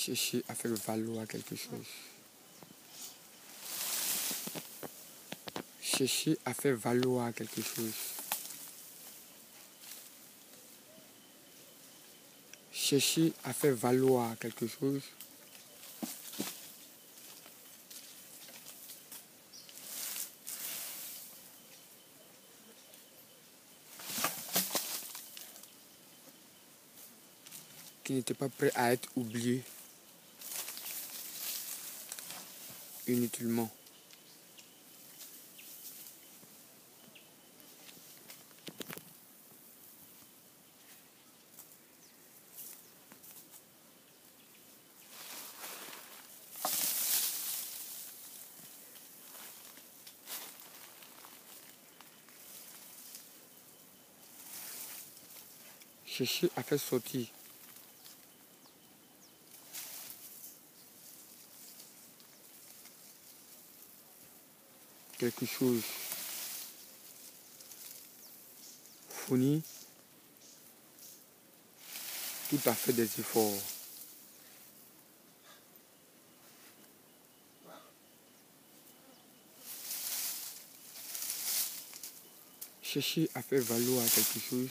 Chercher à faire valoir quelque chose. Chercher à faire valoir quelque chose. Chercher à faire valoir quelque chose. Qui n'était pas prêt à être oublié inutilement. Chercher à faire sortir quelque chose. Fournir tout à fait des efforts. Chercher à faire valoir quelque chose.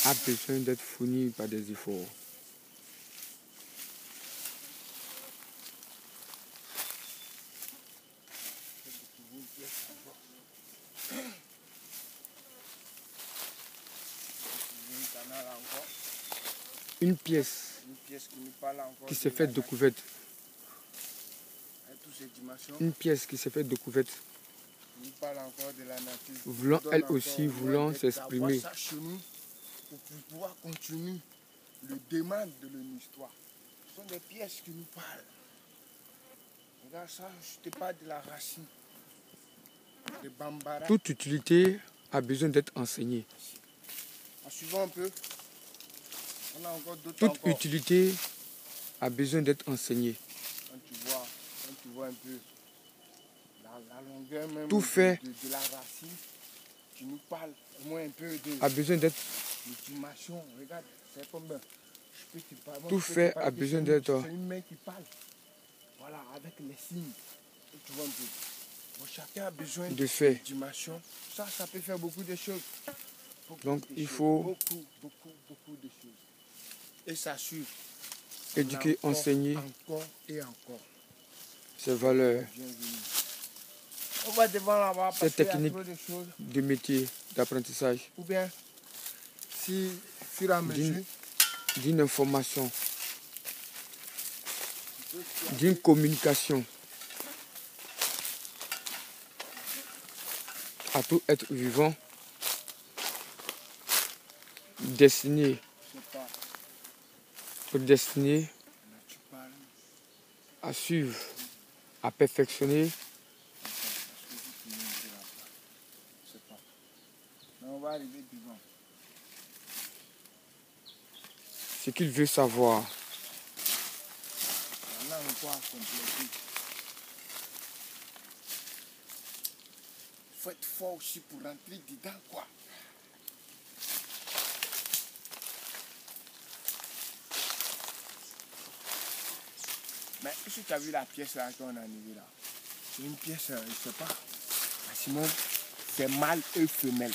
A besoin d'être fourni par des efforts. Une pièce qui s'est faite découverte. Une pièce qui s'est faite découverte. Voulant elle aussi, voulant s'exprimer. Pour pouvoir continuer le démarre de l'histoire. Ce sont des pièces qui nous parlent. Regarde ça, je te parle de la racine. De Bambara. Toute utilité a besoin d'être enseignée. En suivant un peu, on a encore d'autres. Toute utilité a besoin d'être enseignée. Quand tu vois un peu la longueur même Tout fait de la racine, qui nous parle au moins un peu de a besoin d'être. L'estimation, regarde, c'est comme je peux te parler. Tout fait a besoin d'être. C'est une main qui parle. Voilà, avec les signes. Et tu vois un peu. Bon, chacun a besoin de faire. L'estimation. Ça peut faire beaucoup de choses. Donc il faut beaucoup de choses. Et ça suit. Éduquer, enseigner. Encore et encore. Ces valeurs. Bienvenue. On va devant là-bas ces techniques de métier, d'apprentissage. Ou bien, si, fur et à mesure, d'une information, d'une communication à tout être vivant, destiné à suivre, à perfectionner ce qu'il veut savoir. Il faut être fort aussi pour rentrer dedans, quoi. Mais est-ce que tu as vu la pièce là qu'on a enlevée là? C'est une pièce, je ne sais pas. Simon, c'est mâle et femelle.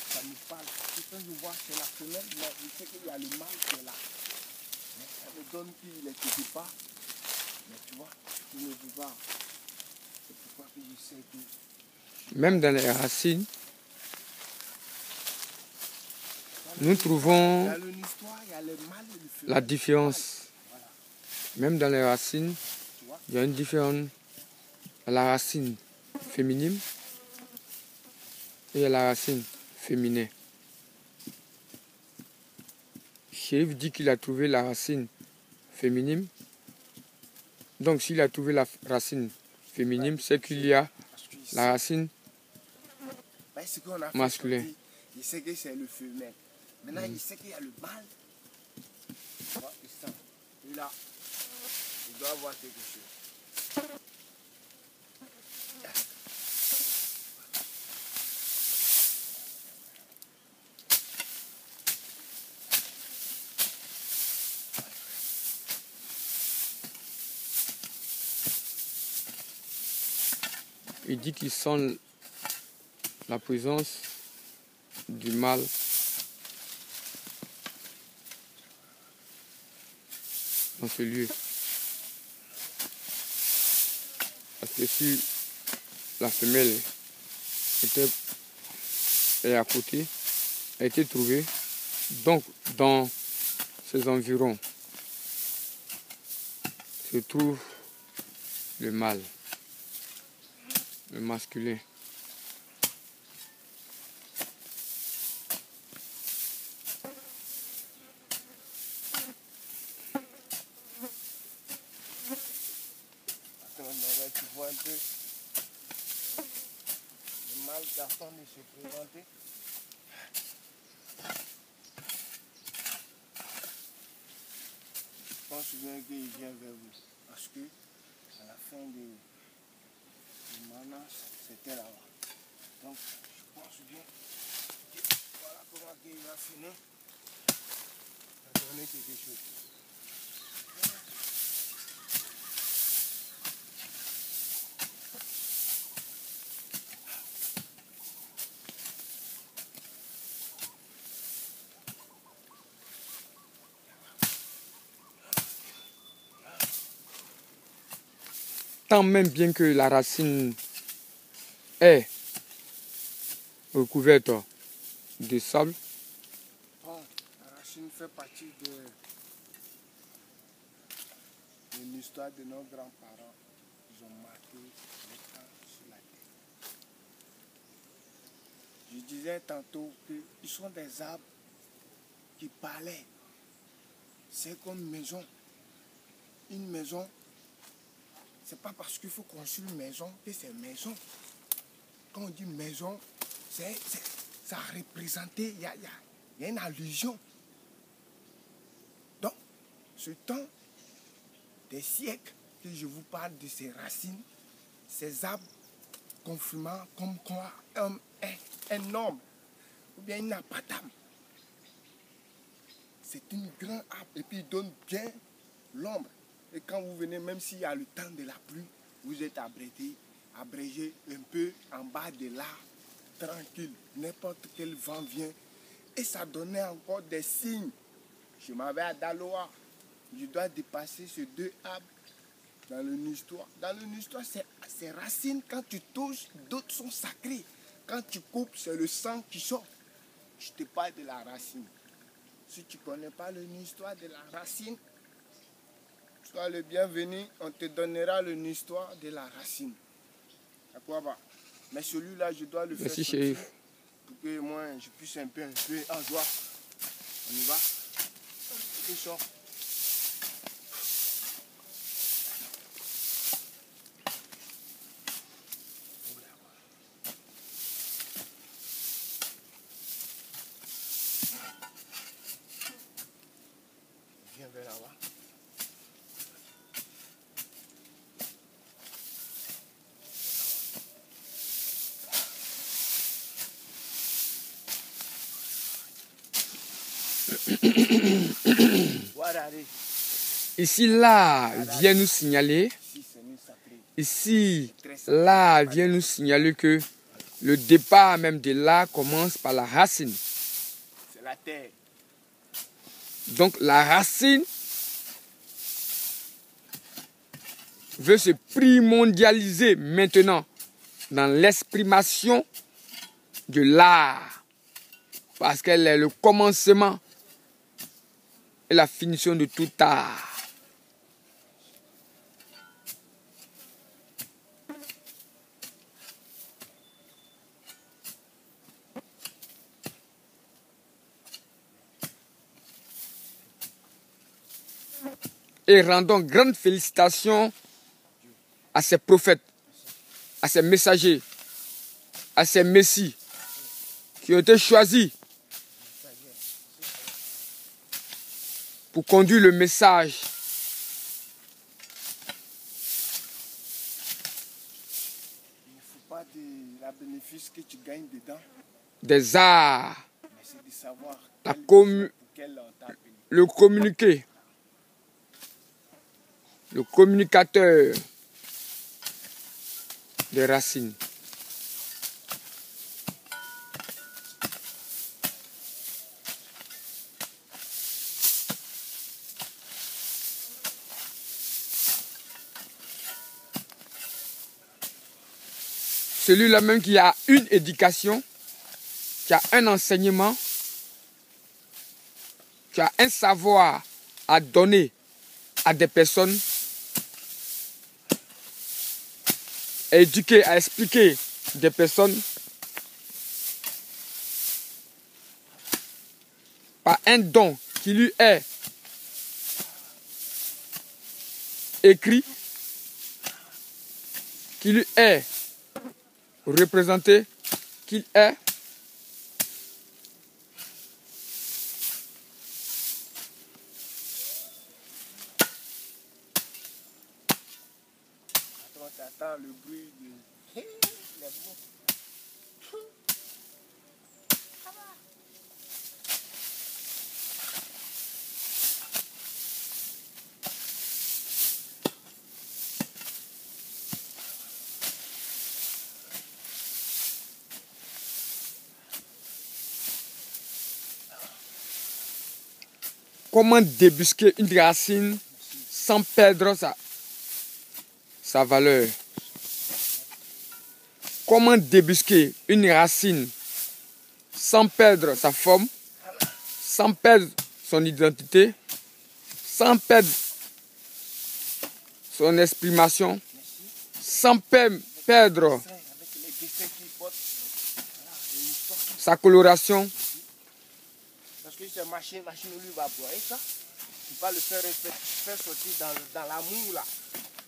Ça nous parle. Quand je vois c'est la femelle, mais je sais qu'il y a le mâle qui est là. Mais ça me donne qu'il est quelque part. Mais tu vois, il ne veut pas. C'est pourquoi que je sais que... Même dans les racines, nous trouvons la différence. Même dans les racines, il y a une différence. La racine féminine et la racine féminin. Chérif dit qu'il a trouvé la racine féminine. Donc s'il a trouvé la racine féminine, c'est qu'il y a la racine masculine. Il il sait que c'est le femelle. Maintenant, il sait qu'il y a le mâle. Et là, il doit avoir quelque chose. Il dit qu'il sent la présence du mâle dans ce lieu. Parce que si la femelle est à côté, a été trouvée, donc dans ces environs se trouve le mâle, le masculin. Tu vois un peu le mâle garçon de se présenter. Je pense bien qu'il vient vers vous. Parce que à la fin de manage, c'était là-bas. Donc je pense bien que voilà comment il va finir. Il va donner quelque chose. Tant même bien que la racine est recouverte de sable. Bon, la racine fait partie de l'histoire de nos grands-parents. Ils ont marqué le temps sur la terre. Je disais tantôt qu'ils sont des arbres qui parlaient. C'est comme une maison. Une maison, c'est pas parce qu'il faut construire une maison que c'est maison. Quand on dit maison, ça a représenté, il y a une allusion. Donc, ce temps des siècles que je vous parle de ces racines, ces arbres confirmant comme quoi un homme ou bien il n'a pas d'âme. C'est une grande arbre et puis il donne bien l'ombre. Et quand vous venez, même s'il y a le temps de la pluie, vous êtes abrégé un peu en bas de l'arbre, tranquille. N'importe quel vent vient. Et ça donnait encore des signes. Je m'avais à Daloa. Je dois dépasser ces deux arbres dans le histoire. Dans le histoire, ces racines, quand tu touches, d'autres sont sacrées. Quand tu coupes, c'est le sang qui sort. Je te parle de la racine. Si tu ne connais pas l'histoire de la racine, sois le bienvenu, on te donnera l'histoire de la racine. À quoi va? Mais celui-là, je dois le faire sortir pour que moi, je puisse un peu en joie. On y va? Il sort. Viens vers là-bas. Ici, là, vient nous signaler. Ici, là, vient nous signaler que le départ même de là commence par la racine. C'est la terre. Donc, la racine veut se primordialiser maintenant dans l'exprimation de l'art. Parce qu'elle est le commencement et la finition de tout art. Et rendons grandes félicitations à ces prophètes, à ces messagers, à ces messies qui ont été choisis pour conduire le message. Il ne faut pas de la bénéfice que tu gagnes dedans, Des arts, mais c'est de savoir la pour quel on t'a appelé. le communiquer, le communicateur des racines. Celui-là même qui a une éducation, qui a un enseignement, qui a un savoir à donner à des personnes, à éduquer, à expliquer des personnes, par un don qui lui est écrit, qui lui est représenté, qu'il est T'entends le bruit de... les mots. comment débusquer une racine sans perdre sa valeur. Comment débusquer une racine sans perdre sa forme, sans perdre son identité, sans perdre son exprimation, sans perdre Avec les dessins qu'il porte, voilà, une histoire. sa coloration. Parce que cette machine lui va boire ça. Tu vas le faire sortir dans l'amour là.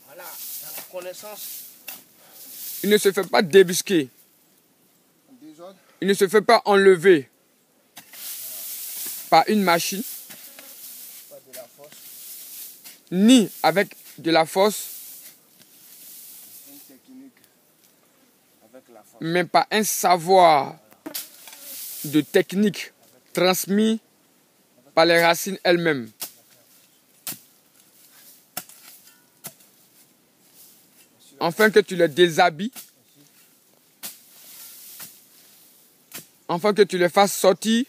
Voilà, dans la connaissance. Il ne se fait pas débusquer. Désordre. Il ne se fait pas enlever par une machine, Pas de la force. ni avec de la force, Une technique avec la force. mais par un savoir de technique transmis par les racines elles-mêmes. Afin que tu les déshabilles, afin que tu les fasses sortir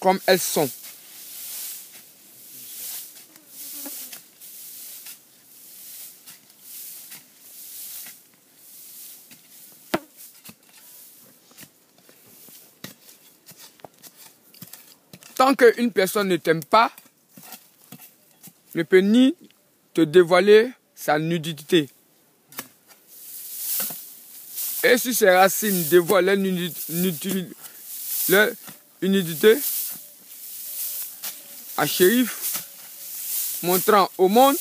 comme elles sont. Tant qu'une personne ne t'aime pas, ne peut ni te dévoiler sa nudité. Et si ces racines dévoilent leur nudité à Chérif, montrant au monde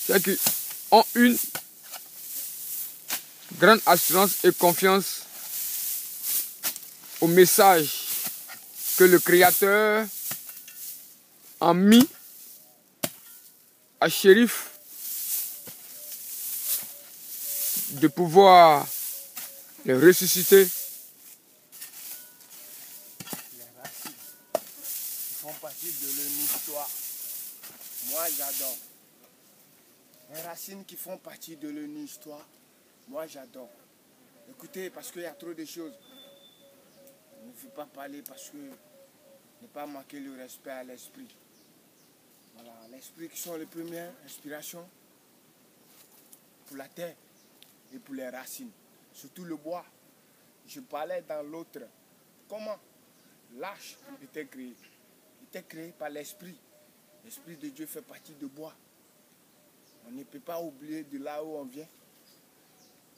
ceux qui ont une grande assurance et confiance au message que le Créateur a mis à Chérif de pouvoir les ressusciter. Les racines qui font partie de l'histoire. Moi j'adore. Les racines qui font partie de l'histoire. Moi j'adore. Écoutez, parce qu'il y a trop de choses. Il ne faut pas parler parce que ne pas manquer le respect à l'esprit. Voilà, l'esprit qui sont les premières inspirations pour la terre et pour les racines. Surtout le bois. Je parlais dans l'autre. Comment l'arche était créée? Il était créé par l'esprit. L'esprit de Dieu fait partie de bois. On ne peut pas oublier de là où on vient.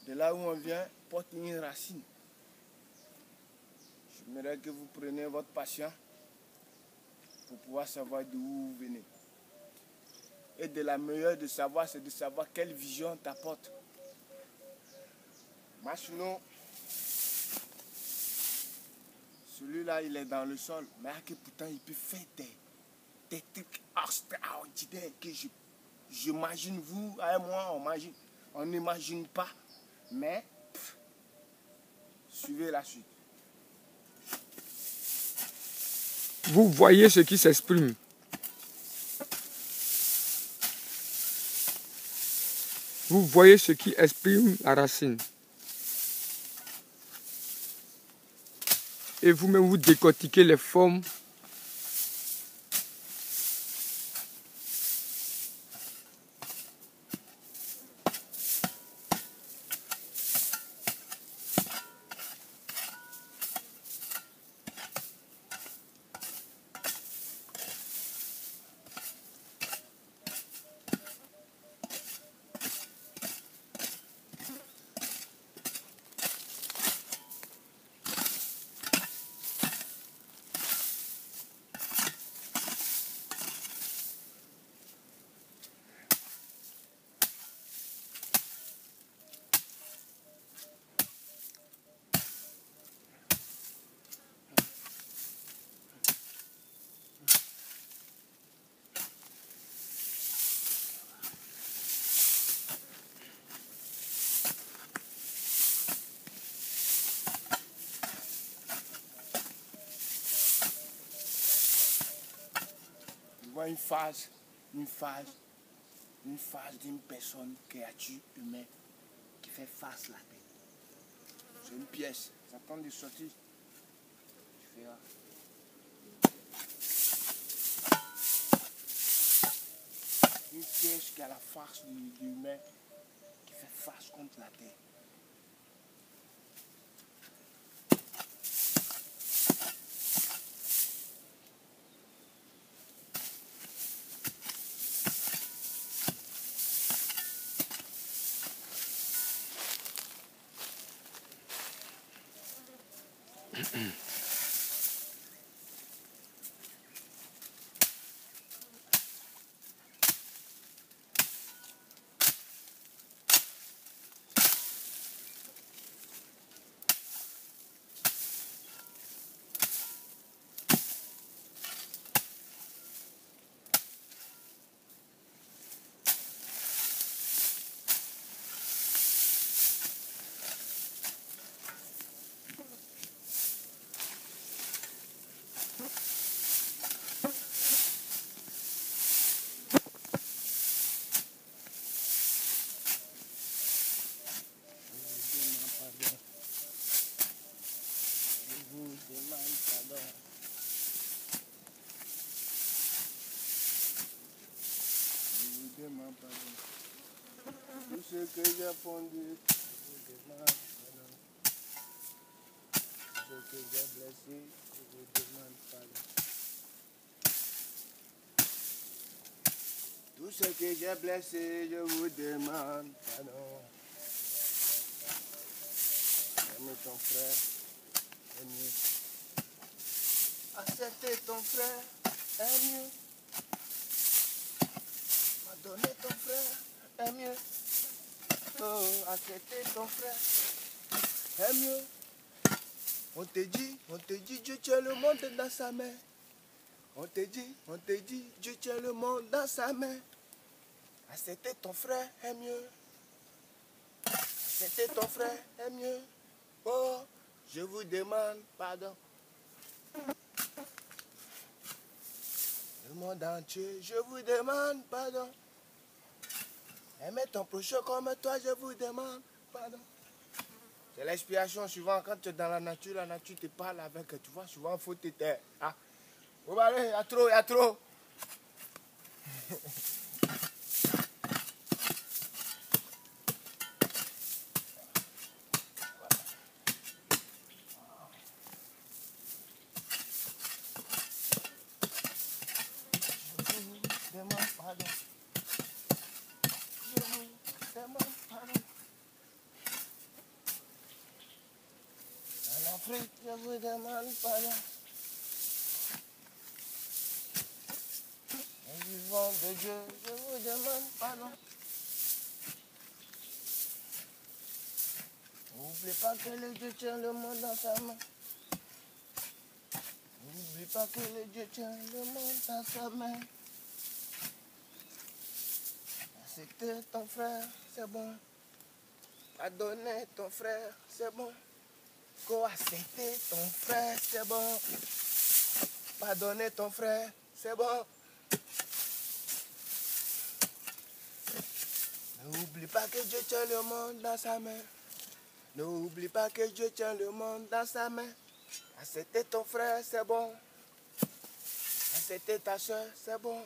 De là où on vient porte une racine. J'aimerais que vous preniez votre patience pour pouvoir savoir d'où vous venez. Et de la meilleure de savoir, c'est de savoir quelle vision t'apporte. Moi, sinon, Celui-là, il est dans le sol. Mais que pourtant, il peut faire des trucs extraordinaires que j'imagine, vous et moi, on n'imagine pas. Mais, suivez la suite. Vous voyez ce qui s'exprime. Vous voyez ce qui exprime la racine. Et vous-même, vous décortiquez les formes. Je vois une phase d'une personne, créature humaine, qui fait face à la terre. C'est une pièce, ça tente de sortir. Tu verras. Une pièce qui a la face de l'humain, qui fait face contre la terre. Tout ce que j'ai fondu, je vous demande pardon. Tout ce que j'ai blessé, je vous demande pardon. Tout ce que j'ai blessé, je vous demande pardon. Aime ton frère, est mieux. Accepter ton frère, est mieux. Pardonner ton frère, est mieux. Oh, accepter ton frère, est mieux. On te dit, Dieu tient le monde dans sa main. On te dit, Dieu tient le monde dans sa main. Accepter ton frère est mieux. Accepter ton frère est mieux. Oh, je vous demande pardon. Le monde entier, je vous demande pardon. Aimez ton prochain comme toi, je vous demande pardon. C'est l'inspiration, souvent quand tu es dans la nature te parle avec, tu vois, souvent il faut te taire. Ah. Oh, allez, il y a trop, il y a trop. Je vous demande pardon. Je vous demande pardon. En Afrique, je vous demande pardon. En vivant de Dieu, je vous demande pardon. N'oubliez pas que le Dieu tient le monde dans sa main. N'oublie pas que le Dieu tient le monde dans sa main. Accepter ton frère, c'est bon. Pardonner ton frère, c'est bon. Accepter ton frère, c'est bon. Pardonner ton frère, c'est bon. N'oublie pas que Dieu tient le monde dans sa main. N'oublie pas que Dieu tient le monde dans sa main. Accepter ton frère, c'est bon. Accepter ta soeur, c'est bon.